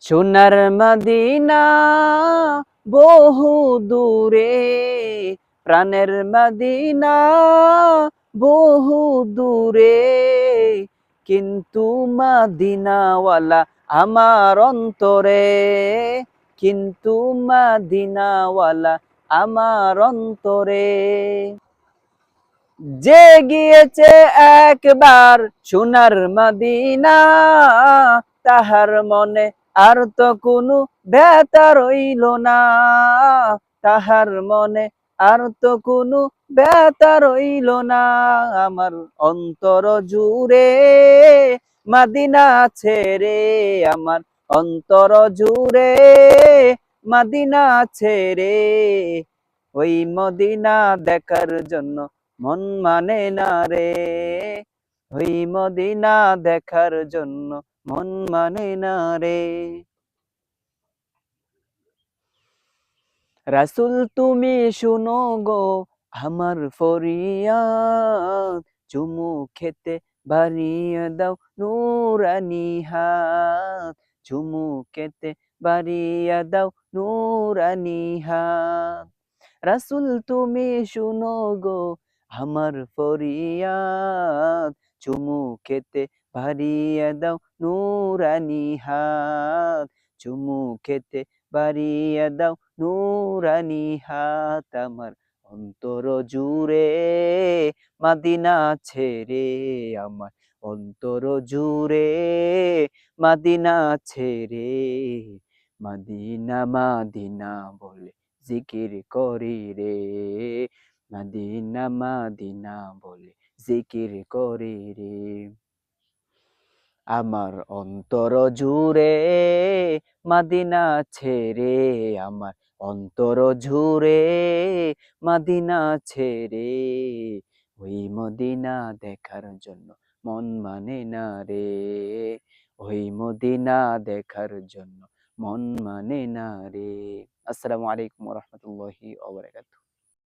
সোনার মদিনা বহু দূরে, প্রাণের মদিনা বহু দূরে, কিন্তু মদিনাওয়ালা আমার অন্তরে, কিন্তু মদিনাওয়ালা আমার অন্তরে। যে গিয়েছে একবার সোনার মদিনা, তাহার মনে আর তো কোনো ব্যথা রইল না, তাহার মনে আর তো কোনো ব্যথা রইল না। আমার অন্তর জুড়ে মদিনা ছেড়ে, আমার অন্তর জুড়ে মদিনা ছেড়ে, ওই মদিনা দেখার জন্য মন মানে না রে, ওই মদিনা দেখার জন্য মন মানে না রে। রাসূল তুমি শুনো গো আমার ফরিয়াদ, চুমু খেতে বাড়িয়ে দাও নুরানি হাত, চুমু খেতে বাড়িয়ে দাও নুরানি হাত। রাসূল তুমি শুনো গো আমার ফরিয়াদ, চুমু খেতে বাড়িয়ে দাও নুরানি হাত, চুমু খেতে বাড়িয়ে দাও নুরানি হাত। আমার অন্তর জুড়ে মদিনা ছেড়ে, আমার অন্তর জুড়ে মদিনা ছেড়ে, মদিনা মদিনা বলে জিকির করি রে, মদিনা মদিনা বলে জিকির করি রে। আমার অন্তর জুড়ে মদিনা ছেড়ে, আমার অন্তর জুড়ে মদিনা ছেড়ে, ওই মদিনা দেখার জন্য মন মানে না রে, ওই মদিনা দেখার জন্য মন মানে না রে। আসসালামু আলাইকুম ওয়া রাহমাতুল্লাহি ওয়া বারাকাতুহু।